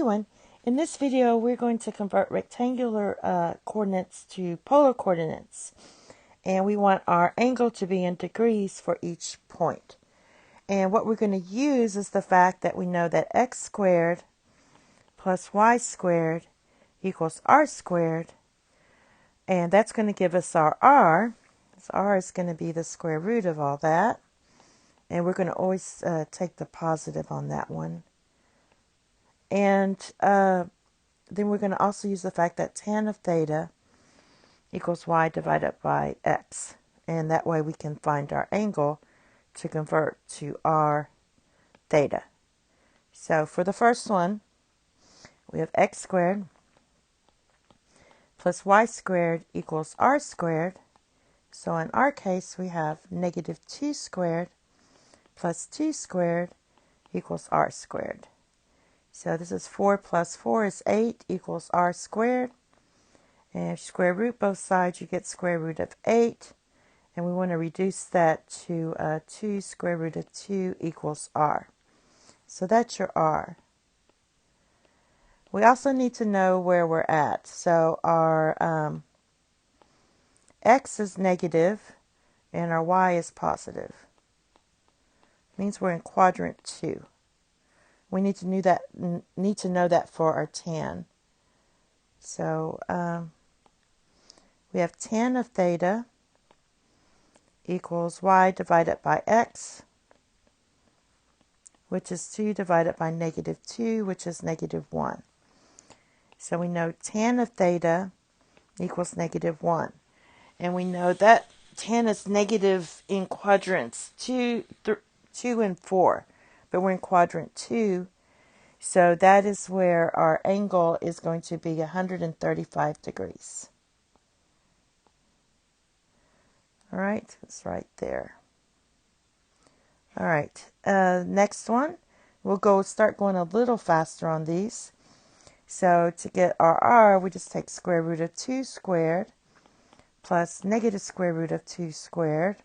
everyone. In this video, we're going to convert rectangular coordinates to polar coordinates. And we want our angle to be in degrees for each point. And what we're going to use is the fact that we know that x squared plus y squared equals r squared. And that's going to give us our r. So r is going to be the square root of all that. And we're going to always take the positive on that one. And then we're going to also use the fact that tan of theta equals y divided by x. And that way we can find our angle to convert to r theta. So for the first one, we have x squared plus y squared equals r squared. So in our case, we have negative 2 squared plus 2 squared equals r squared. So this is 4 plus 4 is 8 equals r squared. And if you square root both sides, you get square root of 8. And we want to reduce that to 2 square root of 2 equals r. So that's your r. We also need to know where we're at. So our x is negative and our y is positive. Means we're in quadrant 2. We need to know that for our tan. So we have tan of theta equals y divided by x, which is 2 divided by negative 2, which is negative 1. So we know tan of theta equals negative 1. And we know that tan is negative in quadrants 2 and 4. But we're in quadrant 2. So that is where our angle is going to be 135 degrees. All right, it's right there. All right, next one, we'll start going a little faster on these. So to get our r, we just take square root of 2 squared plus negative square root of 2 squared.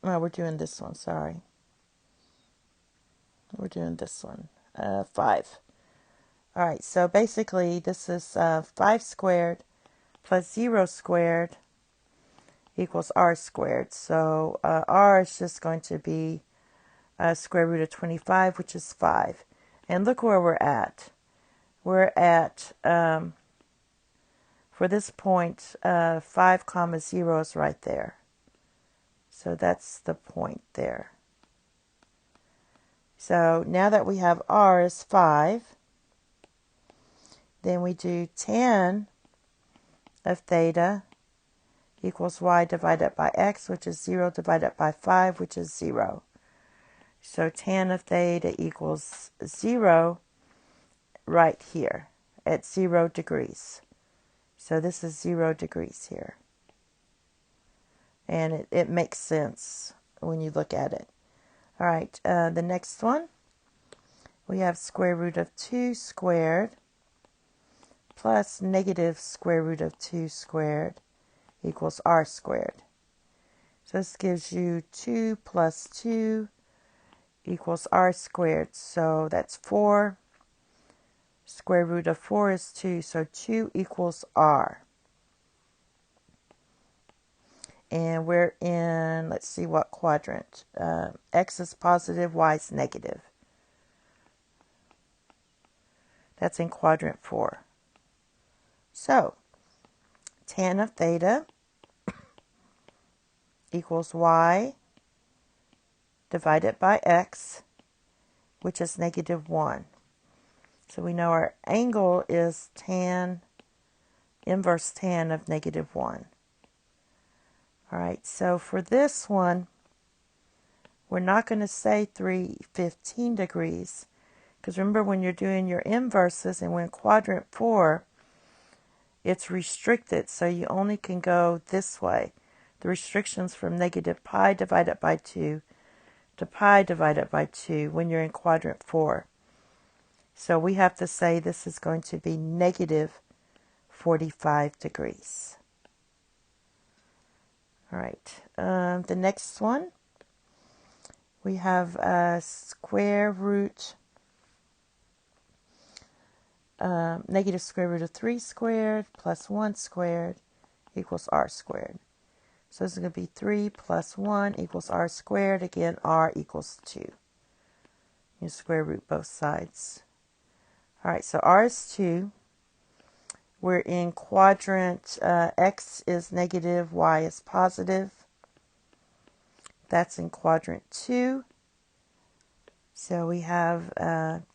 No, we're doing this one, sorry. We're doing this one, 5. All right, so basically this is 5 squared plus 0 squared equals r squared. So r is just going to be square root of 25, which is 5. And look where we're at. We're at, for this point, 5 comma 0 is right there. So that's the point there. So now that we have r is 5, then we do tan of theta equals y divided by x, which is 0 divided by 5, which is 0. So tan of theta equals 0 right here at 0 degrees. So this is 0 degrees here. And it makes sense when you look at it. All right, the next one, we have square root of 2 squared plus negative square root of 2 squared equals r squared. So this gives you 2 plus 2 equals r squared. So that's 4. Square root of 4 is 2, so 2 equals r. And we're in, let's see what quadrant. X is positive, y is negative. That's in quadrant 4. So, tan of theta equals y divided by x, which is negative 1. So we know our angle is tan, inverse tan of negative 1. All right, so for this one, we're not going to say 315 degrees, because remember when you're doing your inverses and we're in quadrant 4, it's restricted, so you only can go this way. The restriction's from negative pi divided by 2 to pi divided by 2 when you're in quadrant 4. So we have to say this is going to be negative 45 degrees. All right, the next one, We have square root, negative square root of 3 squared plus 1 squared equals r squared. So this is going to be 3 plus 1 equals r squared. Again, r equals 2. You square root both sides. All right, so r is 2. We're in quadrant, x is negative, y is positive. That's in quadrant 2. So we have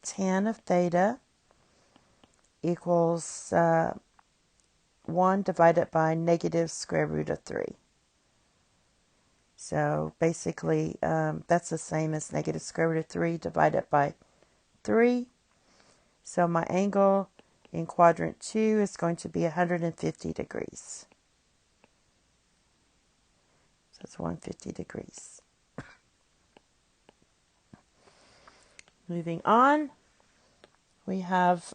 tan of theta equals 1 divided by negative square root of 3. So basically, that's the same as negative square root of 3 divided by 3. So my angle in quadrant 2 is going to be 150 degrees. So it's 150 degrees. Moving on, we have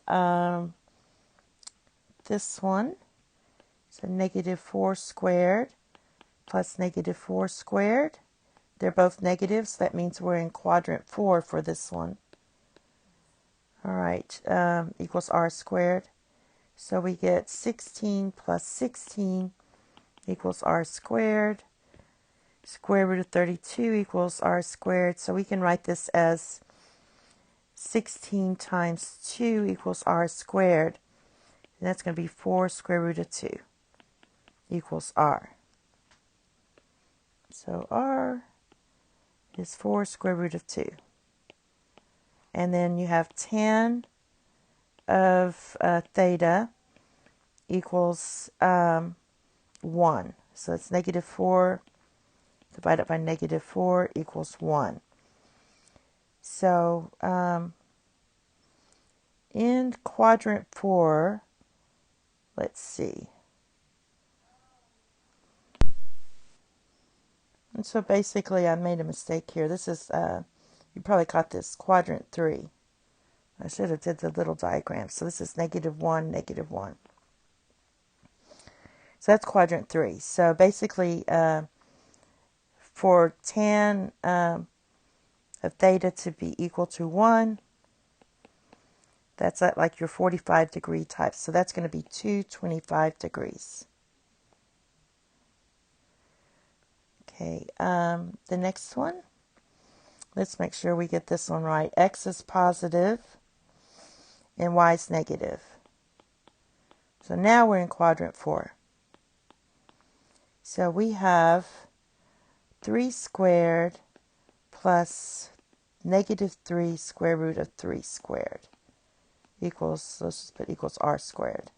this one. So negative 4 squared plus negative 4 squared. They're both negatives. That means we're in quadrant 4 for this one. All right, equals r squared. So we get 16 plus 16 equals r squared. Square root of 32 equals r squared. So we can write this as 16 times 2 equals r squared. And that's going to be 4 square root of 2 equals r. So r is 4 square root of 2. And then you have tan of theta equals 1. So it's negative 4 divided by negative 4 equals 1. So in quadrant 4, let's see. And so basically I made a mistake here. This is, you probably caught this, quadrant 3. I should have did the little diagram. So this is negative 1, negative 1. So that's quadrant 3. So basically, for tan of theta to be equal to 1, that's at like your 45 degree type. So that's going to be 225 degrees. Okay, the next one, let's make sure we get this one right. X is positive and y is negative. So now we're in quadrant 4. So we have 3 squared plus negative 3 square root of 3 squared equals, let's just put equals r squared.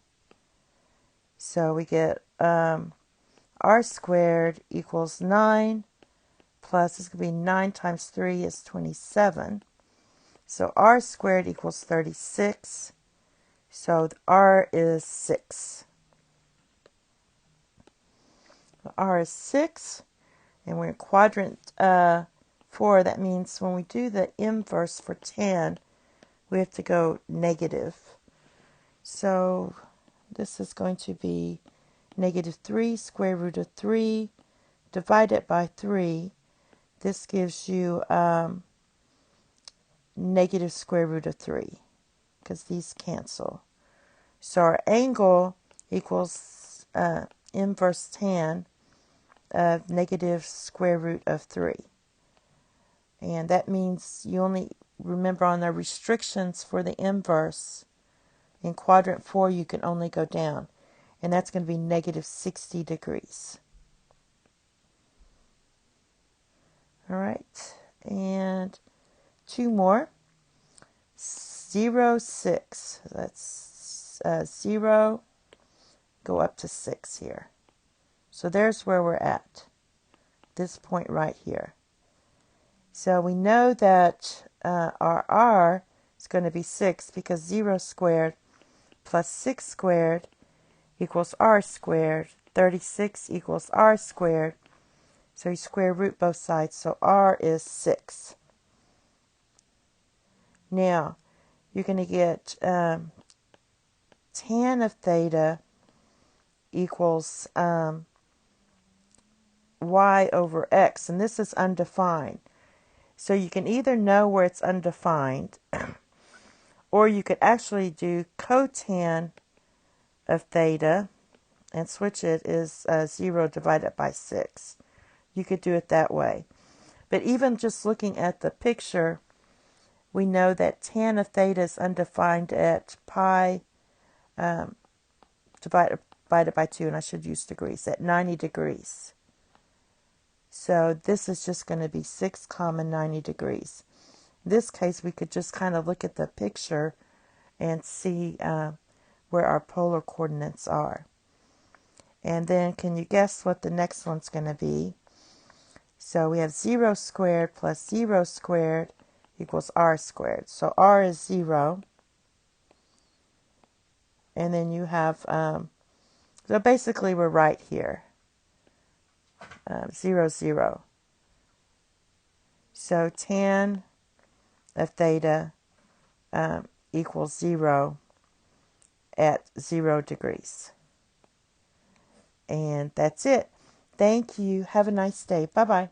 So we get r squared equals 9 plus, it's going to be 9 times 3 is 27. So r squared equals 36. So r is 6. R is 6. And we're in quadrant 4. That means when we do the inverse for tan, we have to go negative. So this is going to be negative 3 square root of 3 divided by 3. This gives you negative square root of 3 because these cancel. So our angle equals inverse tan of negative square root of 3. And that means you only remember on the restrictions for the inverse, in quadrant 4 you can only go down. And that's going to be negative 60 degrees. All right, and 2 more. 0, 6. That's 0, go up to 6 here. So there's where we're at, this point right here. So we know that our r is going to be 6 because 0 squared plus 6 squared equals r squared. 36 equals r squared. So you square root both sides. So r is 6. Now, you're going to get tan of theta equals y over x. And this is undefined. So you can either know where it's undefined, or you could actually do cotan of theta and switch it is 0 divided by 6. You could do it that way. But even just looking at the picture, we know that tan of theta is undefined at pi divided by 2, and I should use degrees, at 90 degrees. So this is just going to be 6 comma 90 degrees. In this case, we could just kind of look at the picture and see where our polar coordinates are. And then can you guess what the next one's going to be? So we have 0 squared plus 0 squared equals r squared. So r is 0. And then you have, so basically we're right here. 0, 0. So tan of theta equals 0 at 0 degrees. And that's it. Thank you. Have a nice day. Bye-bye.